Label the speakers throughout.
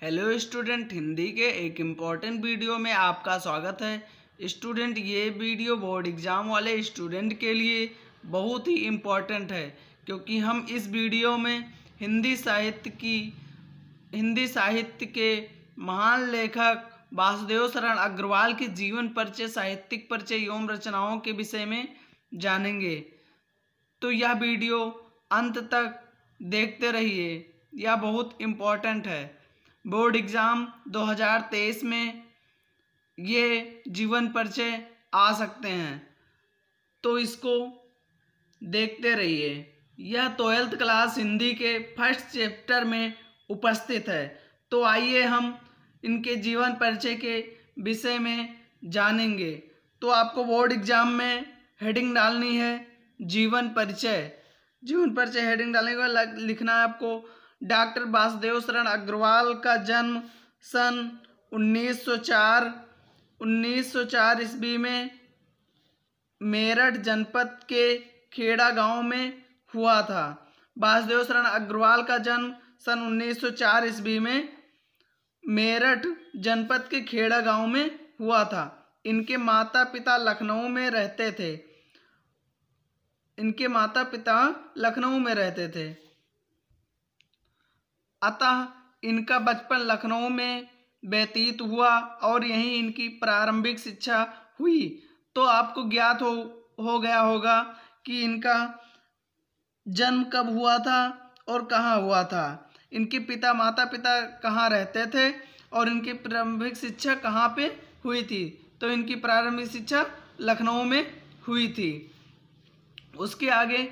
Speaker 1: Hello student, Hindi के एक important video में आपका स्वागत है। स्टूडेंट, ये वीडियो बोर्ड एग्ज़ाम वाले स्टूडेंट के लिए बहुत ही इम्पॉर्टेंट है, क्योंकि हम इस वीडियो में हिंदी साहित्य के महान लेखक वासुदेव शरण अग्रवाल के जीवन परिचय, साहित्यिक परिचय एवं रचनाओं के विषय में जानेंगे। तो यह वीडियो अंत तक देखते रहिए, यह बहुत इम्पॉर्टेंट है। बोर्ड एग्ज़ाम 2023 में ये जीवन परिचय आ सकते हैं, तो इसको देखते रहिए। यह 12th क्लास हिंदी के फर्स्ट चैप्टर में उपस्थित है। तो आइए हम इनके जीवन परिचय के विषय में जानेंगे। तो आपको बोर्ड एग्ज़ाम में हेडिंग डालनी है जीवन परिचय। जीवन परिचय हेडिंग डालने के बाद लिखना है आपको डॉक्टर वासुदेव शरण अग्रवाल का जन्म सन 1904 ईस्वी में मेरठ जनपद के खेड़ा गांव में हुआ था। वासुदेव शरण अग्रवाल का जन्म सन 1904 ईस्वी में मेरठ जनपद के खेड़ा गांव में हुआ था। इनके माता पिता लखनऊ में रहते थे। अतः इनका बचपन लखनऊ में व्यतीत हुआ और यहीं इनकी प्रारंभिक शिक्षा हुई। तो आपको ज्ञात हो गया होगा कि इनका जन्म कब हुआ था और कहाँ हुआ था, इनके माता पिता कहाँ रहते थे और इनकी प्रारंभिक शिक्षा कहाँ पे हुई थी। तो इनकी प्रारंभिक शिक्षा लखनऊ में हुई थी। उसके आगे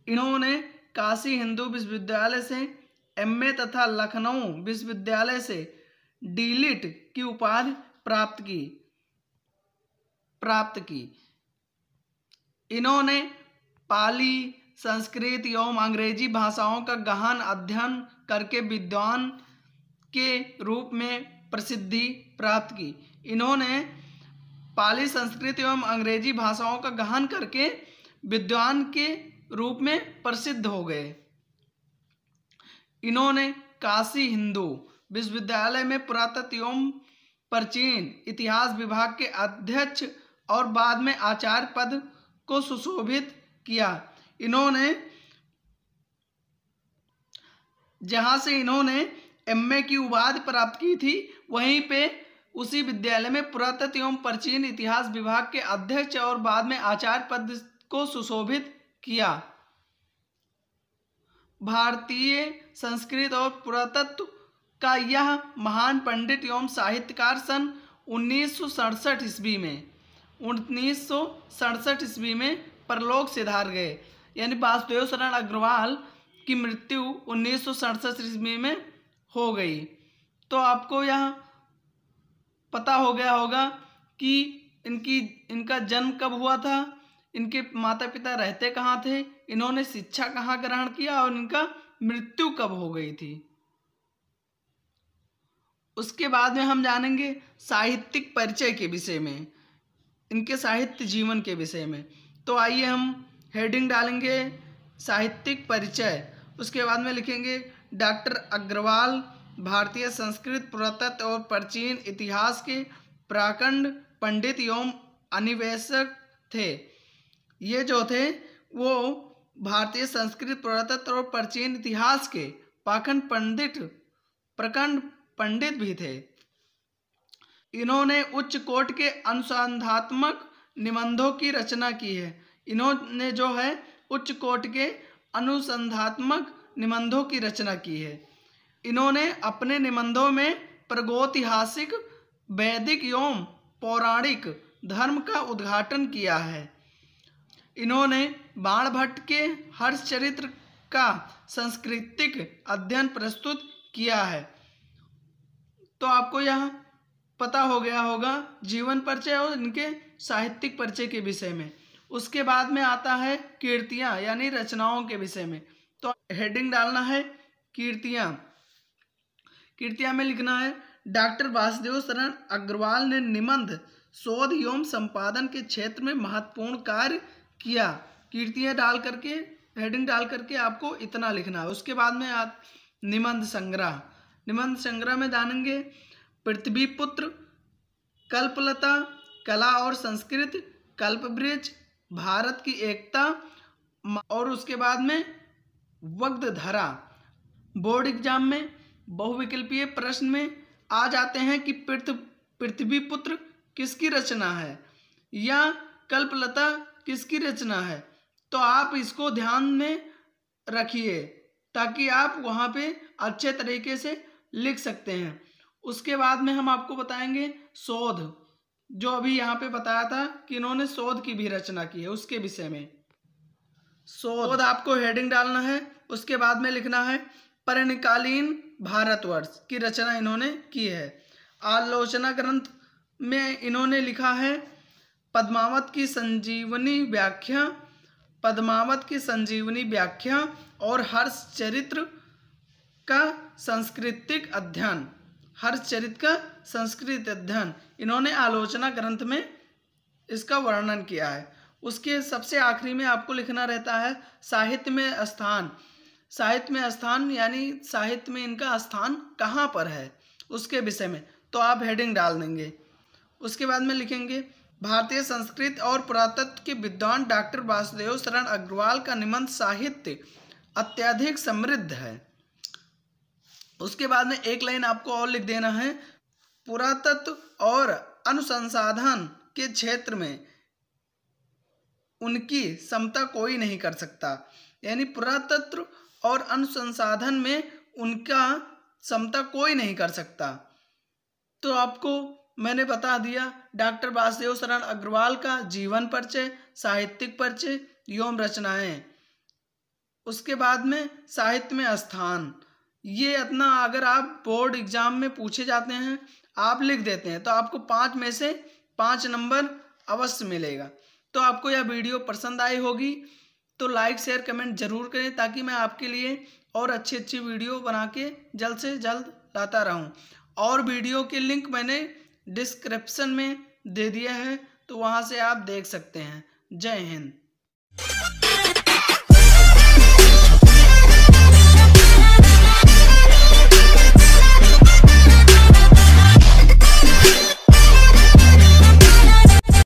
Speaker 1: इन्होंने काशी हिंदू विश्वविद्यालय से एमए तथा लखनऊ विश्वविद्यालय से डीलिट की उपाधि प्राप्त की। इन्होंने पाली, संस्कृत एवं अंग्रेजी भाषाओं का गहन अध्ययन करके विद्वान के रूप में प्रसिद्धि प्राप्त की। इन्होंने पाली, संस्कृत एवं अंग्रेजी भाषाओं का गहन करके विद्वान के रूप में प्रसिद्ध हो गए। इन्होंने काशी हिंदू विश्वविद्यालय में पुरातत्व एवं प्राचीन इतिहास विभाग के अध्यक्ष और बाद में आचार्य पद को सुशोभित किया। इन्होंने जहां से इन्होंने एमए की उपाधि प्राप्त की थी, वहीं पे उसी विद्यालय में पुरातत्व एवं प्राचीन इतिहास विभाग के अध्यक्ष और बाद में आचार्य पद को सुशोभित किया। भारतीय संस्कृत और पुरातत्व का यह महान पंडित एवं साहित्यकार सन 1967 ईस्वी में परलोक सिधार गए। यानी वासुदेव शरण अग्रवाल की मृत्यु 1967 ईस्वी में हो गई। तो आपको यह पता हो गया होगा कि इनका जन्म कब हुआ था, इनके माता पिता रहते कहाँ थे, इन्होंने शिक्षा कहाँ ग्रहण किया और इनका मृत्यु कब हो गई थी। उसके बाद में हम जानेंगे साहित्यिक परिचय के विषय में, इनके साहित्य जीवन के विषय में। तो आइए हम हेडिंग डालेंगे साहित्यिक परिचय। उसके बाद में लिखेंगे डॉक्टर अग्रवाल भारतीय संस्कृत, पुरातत्व और प्राचीन इतिहास के प्रकांड पंडित एवं अन्वेषक थे। ये जो थे वो भारतीय संस्कृत, पुरातत्व और प्राचीन इतिहास के प्रकांड पंडित भी थे। इन्होंने उच्च कोटि के अनुसंधानात्मक निबंधों की रचना की है। इन्होंने जो है उच्च कोटि के अनुसंधानात्मक निबंधों की रचना की है। इन्होंने अपने निबंधों में प्रागैतिहासिक, वैदिक एवं पौराणिक धर्म का उद्घाटन किया है। इन्होंने बाणभट्ट के हर्षचरित्र का सांस्कृतिक अध्ययन प्रस्तुत किया है। तो आपको यह पता हो गया होगा जीवन परिचय और इनके साहित्यिक परिचय के विषय में। उसके बाद में आता है कीर्तियाँ यानी रचनाओं के विषय में। तो हेडिंग डालना है कीर्तियाँ। कीर्तियाँ में लिखना है डॉक्टर वासुदेव शरण अग्रवाल ने निबंध, शोध एवं संपादन के क्षेत्र में महत्वपूर्ण कार्य किया। कीर्तियाँ डाल करके हेडिंग डाल करके आपको इतना लिखना है। उसके बाद में निबंध संग्रह, निबंध संग्रह में जानेंगे पृथ्वीपुत्र, कल्पलता, कला और संस्कृति, कल्पवृक्ष, भारत की एकता, और उसके बाद में वग्धधरा। बोर्ड एग्जाम में बहुविकल्पीय प्रश्न में आ जाते हैं कि पृथ्वीपुत्र किसकी रचना है या कल्पलता किसकी रचना है। तो आप इसको ध्यान में रखिए ताकि आप वहाँ पे अच्छे तरीके से लिख सकते हैं। उसके बाद में हम आपको बताएंगे शोध, जो अभी यहाँ पे बताया था कि इन्होंने शोध की भी रचना की है, उसके विषय में। शोध आपको हेडिंग डालना है, उसके बाद में लिखना है पर्णकालीन भारतवर्ष की रचना इन्होंने की है। आलोचना ग्रंथ में इन्होंने लिखा है पद्मावत की संजीवनी व्याख्या, पद्मावत की संजीवनी व्याख्या और हर्ष चरित्र का सांस्कृतिक अध्ययन, हर्ष चरित्र का संस्कृत अध्ययन इन्होंने आलोचना ग्रंथ में इसका वर्णन किया है। उसके सबसे आखिरी में आपको लिखना रहता है साहित्य में स्थान। साहित्य में स्थान यानी साहित्य में इनका स्थान कहाँ पर है उसके विषय में, तो आप हेडिंग डाल देंगे। उसके बाद में लिखेंगे भारतीय संस्कृत और पुरातत्व के विद्वान डॉक्टर वासुदेव शरण अग्रवाल का निबंध साहित्य अत्यधिक समृद्ध है। उसके बाद में एक लाइन आपको और लिख देना है पुरातत्व और अनुसंधान के क्षेत्र में उनकी समता कोई नहीं कर सकता, यानी पुरातत्व और अनुसंधान में उनका समता कोई नहीं कर सकता। तो आपको मैंने बता दिया डॉक्टर वासुदेव शरण अग्रवाल का जीवन परिचय, साहित्यिक परिचय एवं रचनाएं। उसके बाद में साहित्य में स्थान, ये इतना अगर आप बोर्ड एग्जाम में पूछे जाते हैं आप लिख देते हैं तो आपको 5 में से 5 नंबर अवश्य मिलेगा। तो आपको यह वीडियो पसंद आई होगी तो लाइक शेयर कमेंट जरूर करें ताकि मैं आपके लिए और अच्छी वीडियो बना के जल्द से जल्द लाता रहूं। और वीडियो के लिंक मैंने डिस्क्रिप्शन में दे दिया है तो वहां से आप देख सकते हैं। जय हिंद।